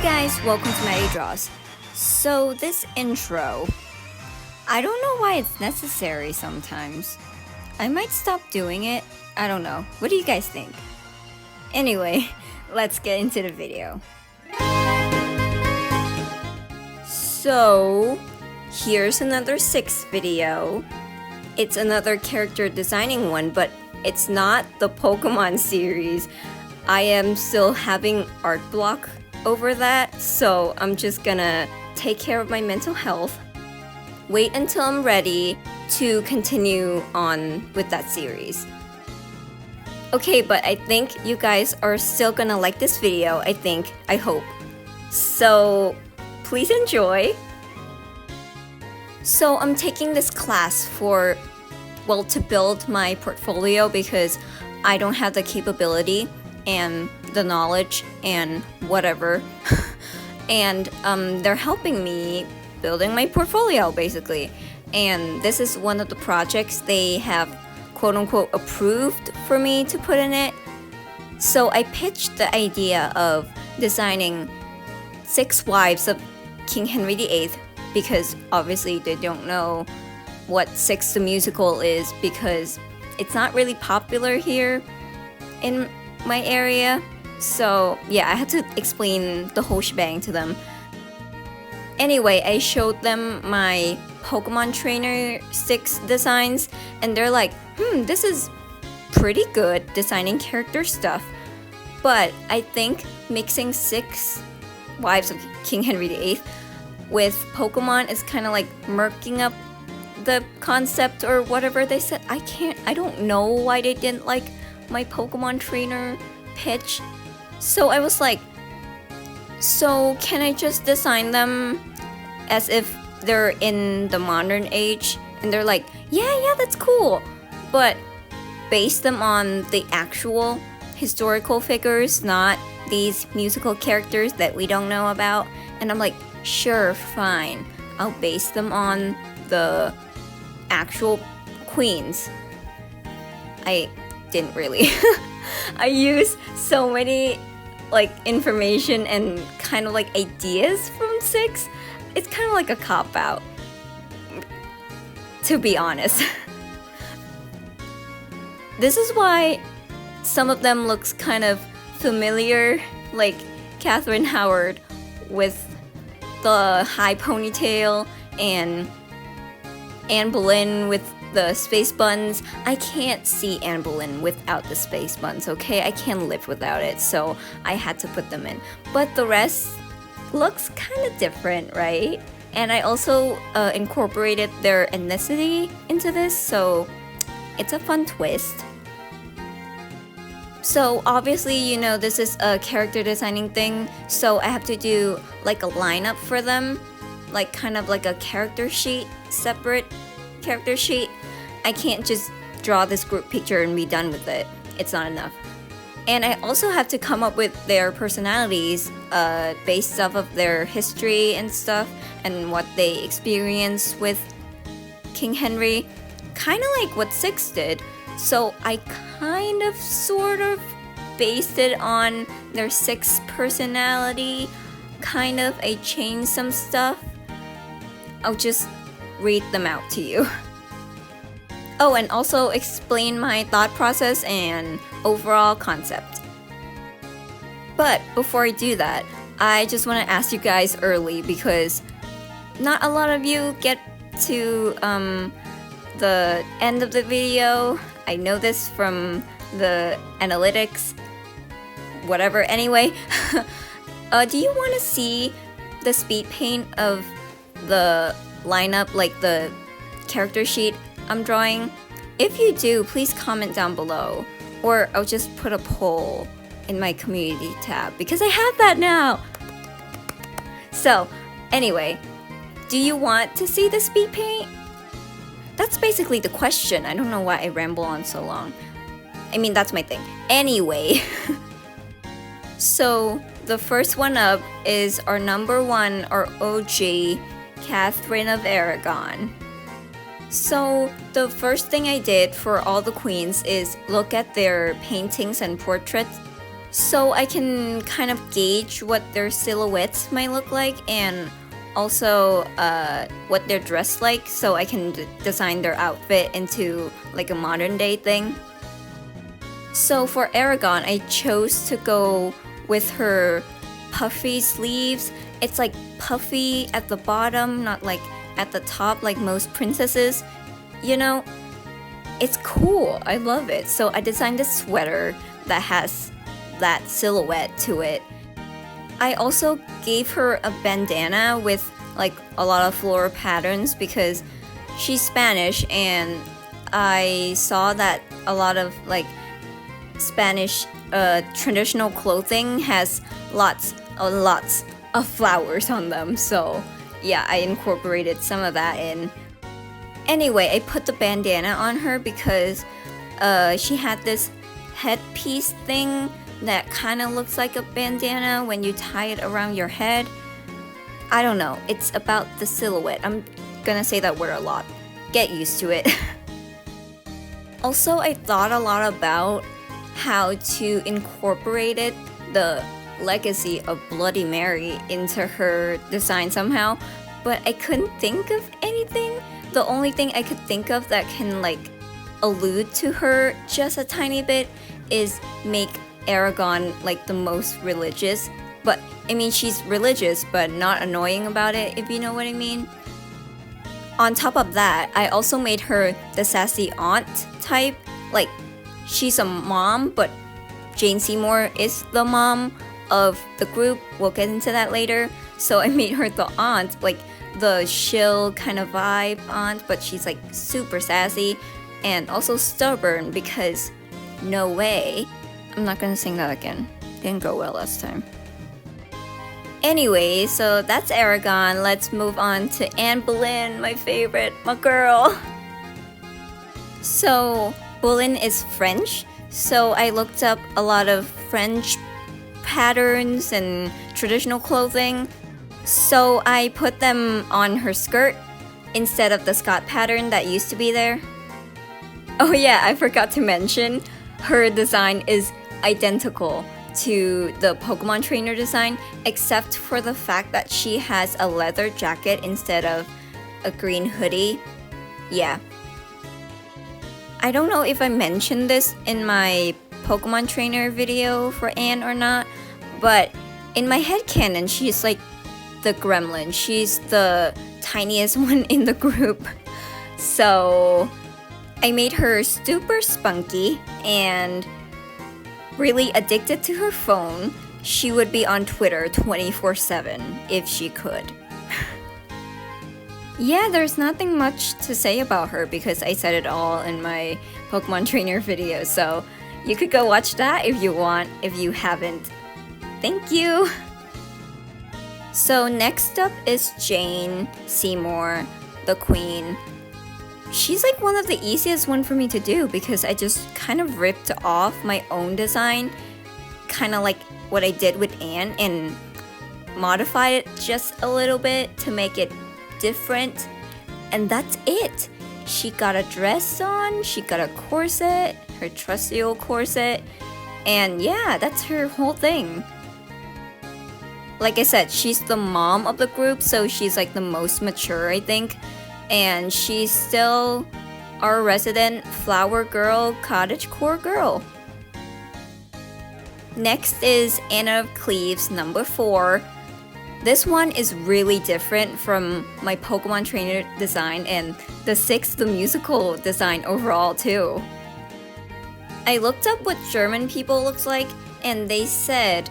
guys, welcome to Maddie Draws. So this intro, I don't know why it's necessary sometimes. I might stop doing it, I don't know. What do you guys think? Anyway, let's get into the video. So, here's another 6 video. It's another character designing one, but it's not the Pokémon series. I am still having art block over that, so I'm just gonna take care of my mental health, wait until I'm ready to continue on with that series. Okay, but I think you guys are still gonna like this video, I hope. So, please enjoy. So I'm taking this class to build my portfolio because I don't have the capability and the knowledge and whatever. And they're helping me building my portfolio basically. And this is one of the projects they have quote unquote approved for me to put in it. So I pitched the idea of designing 6 wives of King Henry VIII because obviously they don't know what 6 the musical is because it's not really popular here in my area. So yeah, I had to explain the whole shebang to them. Anyway, I showed them my Pokemon Trainer 6 designs and they're like, this is pretty good designing character stuff. But I think mixing 6 wives of King Henry VIII with Pokemon is kind of like murking up the concept or whatever they said. I don't know why they didn't like my Pokemon Trainer pitch. So I was like, so can I just design them as if they're in the modern age? And they're like, yeah, that's cool. But base them on the actual historical figures, not these musical characters that we don't know about. And I'm like, sure, fine. I'll base them on the actual queens. I didn't really. I use so many information and kind of ideas from 6. It's kind of like a cop-out, to be honest. This is why some of them looks kind of familiar, like Catherine Howard with the high ponytail and Anne Boleyn with the space buns. I can't see Anne Boleyn without the space buns, okay? I can't live without it, so I had to put them in. But the rest looks kind of different, right? And I also incorporated their ethnicity into this, so it's a fun twist. So obviously, you know, this is a character designing thing, so I have to do a lineup for them, kind of like a character sheet, separate character sheet. I can't just draw this group picture and be done with it. It's not enough. And I also have to come up with their personalities based off of their history and stuff and what they experienced with King Henry, kind of like what 6 did. So I kind of sort of based it on their 6 personality. Kind of, I changed some stuff. I'll just read them out to you. Oh, and also explain my thought process and overall concept. But before I do that, I just want to ask you guys early because not a lot of you get to the end of the video. I know this from the analytics, whatever. Anyway, do you want to see the speed paint of the lineup, like the character sheet I'm drawing? If you do, please comment down below, or I'll just put a poll in my community tab because I have that now. So anyway, do you want to see the speed paint? That's basically the question. I don't know why I ramble on so long. I mean, that's my thing. Anyway, so the first one up is our number 1, our OG, Catherine of Aragon. So the first thing I did for all the queens is look at their paintings and portraits so I can kind of gauge what their silhouettes might look like and also what they're dressed like, so I can design their outfit into like a modern day thing. So for Aragon, I chose to go with her puffy sleeves. It's like puffy at the bottom, not like at the top like most princesses. You know, it's cool. I love it. So I designed a sweater that has that silhouette to it. I also gave her a bandana with like a lot of floral patterns because she's Spanish, and I saw that a lot of like Spanish traditional clothing has lots of flowers on them. So yeah, I incorporated some of that in. Anyway, I put the bandana on her because she had this headpiece thing that kind of looks like a bandana when you tie it around your head. I don't know, it's about the silhouette. I'm gonna say that word a lot. Get used to it. Also, I thought a lot about how to incorporate the legacy of Bloody Mary into her design somehow, but I couldn't think of anything. The only thing I could think of that can like allude to her just a tiny bit is make Aragon like the most religious. But I mean, she's religious but not annoying about it, if you know what I mean. On top of that, I also made her the sassy aunt type. Like, she's a mom, but Jane Seymour is the mom of the group. We'll get into that later. So I made her the aunt, like the chill kind of vibe aunt, but she's like super sassy and also stubborn because no way. I'm not gonna sing that again. Didn't go well last time. Anyway, so that's Aragon. Let's move on to Anne Boleyn, my favorite, my girl. So Boleyn is French, so I looked up a lot of French patterns and traditional clothing. So I put them on her skirt instead of the Scott pattern that used to be there. Oh yeah, I forgot to mention, her design is identical to the Pokemon trainer design, except for the fact that she has a leather jacket instead of a green hoodie. Yeah. I don't know if I mentioned this in my Pokemon trainer video for Anne or not, but in my headcanon, she's like the gremlin. She's the tiniest one in the group. So I made her super spunky and really addicted to her phone. She would be on Twitter 24/7 if she could. Yeah, there's nothing much to say about her because I said it all in my Pokemon trainer video, so you could go watch that if you want, if you haven't. Thank you! So next up is Jane Seymour, the queen. She's like one of the easiest one for me to do because I just kind of ripped off my own design, kind of like what I did with Anne, and modified it just a little bit to make it different, and that's it. She got a dress on, she got a corset, her trusty old corset, and yeah, that's her whole thing. Like I said, she's the mom of the group, so she's like the most mature, I think. And she's still our resident flower girl, cottagecore girl. Next is Anna of Cleves, number 4. This one is really different from my Pokemon trainer design and the 6th, the musical design overall too. I looked up what German people looks like, and they said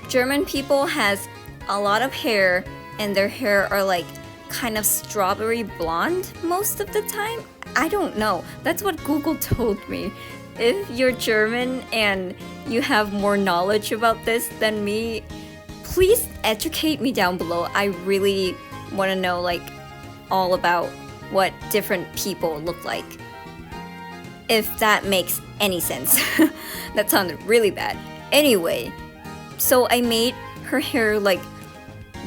German people has a lot of hair, and their hair are like kind of strawberry blonde most of the time. I don't know. That's what Google told me. If you're German and you have more knowledge about this than me, please educate me down below. I really want to know like all about what different people look like. If that makes any sense. That sounded really bad. Anyway, so I made her hair like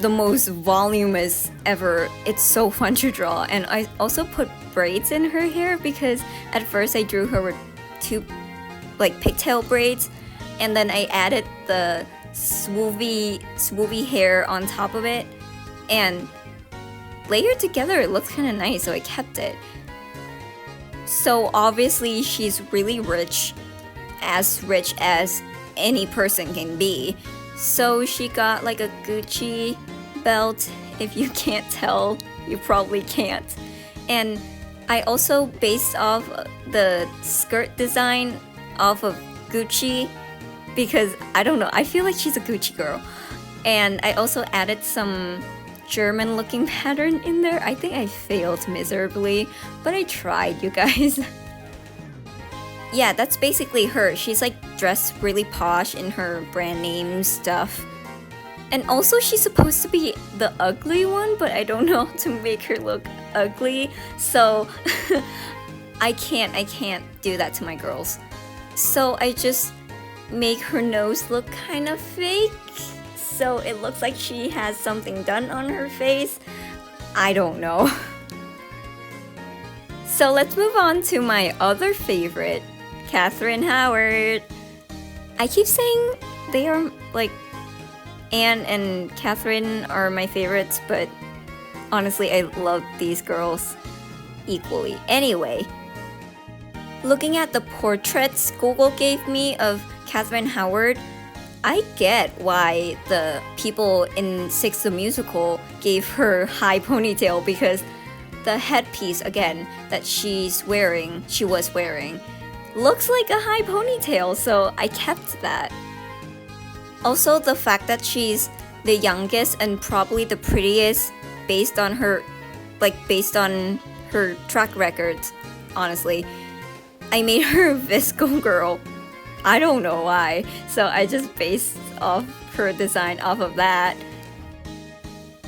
the most voluminous ever. It's so fun to draw, and I also put braids in her hair because at first I drew her with 2 like pigtail braids, and then I added the swoopy hair on top of it, and layered together it looks kind of nice, so I kept it. So obviously she's really rich as any person can be. So she got like a Gucci belt. If you can't tell, you probably can't. And I also based off the skirt design off of Gucci because I don't know, I feel like she's a Gucci girl. And I also added some German looking pattern in there. I think I failed miserably, but I tried, you guys. Yeah, that's basically her. She's like dressed really posh in her brand name stuff. And also she's supposed to be the ugly one, but I don't know how to make her look ugly. So I can't do that to my girls. So I just make her nose look kind of fake. So it looks like she has something done on her face. I don't know. So let's move on to my other favorite, Catherine Howard. I keep saying they are like Anne and Catherine are my favorites, but honestly I love these girls equally. Anyway, looking at the portraits Google gave me of Catherine Howard, I get why the people in Six the Musical gave her high ponytail, because the headpiece again that she was wearing looks like a high ponytail, so I kept that. Also, the fact that she's the youngest and probably the prettiest based on her track records, honestly. I made her a Visco girl. I don't know why, so I just based off her design off of that.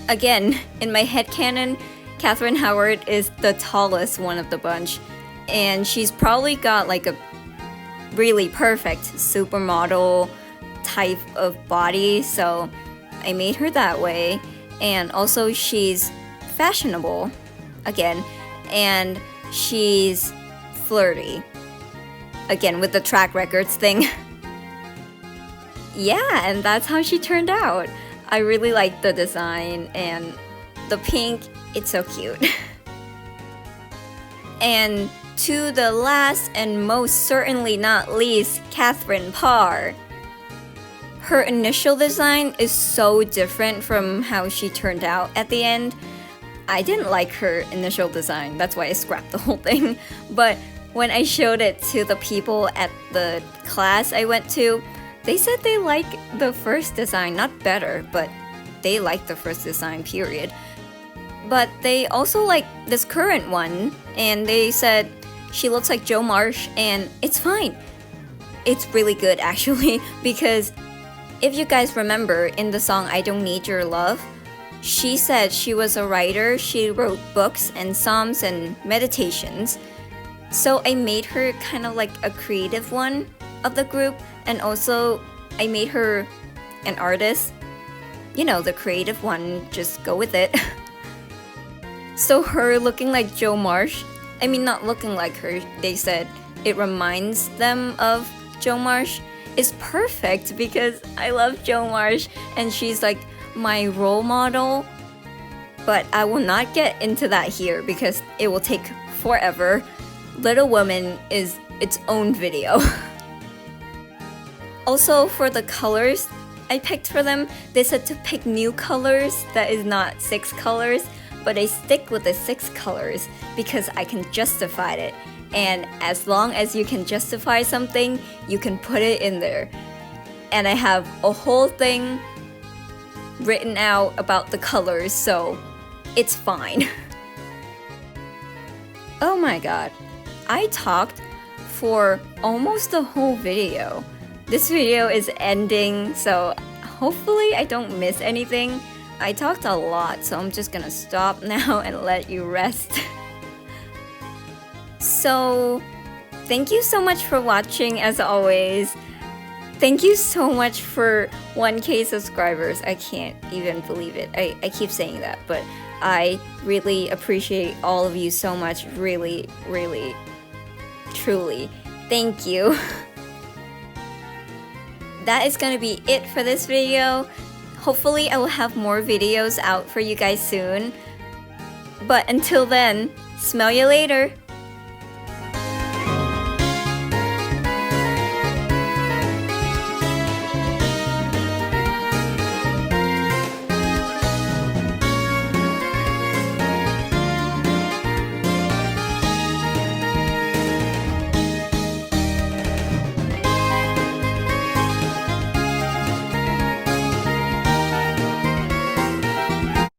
Again, in my headcanon, Catherine Howard is the tallest one of the bunch, and she's probably got like a really perfect supermodel type of body, so I made her that way. And also she's fashionable, again, and she's flirty, again with the track records thing. Yeah, and that's how she turned out. I really like the design, and the pink, it's so cute. And to the last and most certainly not least, Catherine Parr. Her initial design is so different from how she turned out at the end. I didn't like her initial design, that's why I scrapped the whole thing. But when I showed it to the people at the class I went to, they said they like the first design, not better, but they like the first design, period. But they also like this current one, and they said she looks like Jo Marsh, and it's fine. It's really good actually, because if you guys remember in the song I Don't Need Your Love, she said she was a writer, she wrote books and psalms and meditations. So I made her kind of like a creative one of the group, and also I made her an artist. You know, the creative one, just go with it. So her looking like Jo Marsh, I mean not looking like her, they said it reminds them of Jo Marsh, is perfect because I love Jo Marsh and she's like my role model. But I will not get into that here because it will take forever. Little Women is its own video. Also, for the colors I picked for them, they said to pick new colors that is not 6 colors, but I stick with the 6 colors because I can justify it. And as long as you can justify something, you can put it in there. And I have a whole thing written out about the colors, so it's fine. Oh my god, I talked for almost the whole video. This video is ending, so hopefully I don't miss anything. I talked a lot, so I'm just gonna stop now and let you rest. So, thank you so much for watching as always. Thank you so much for 1K subscribers. I can't even believe it. I keep saying that, but I really appreciate all of you so much. Really, really, truly. Thank you. that is gonna be it for this video. Hopefully I will have more videos out for you guys soon. But until then, smell you later!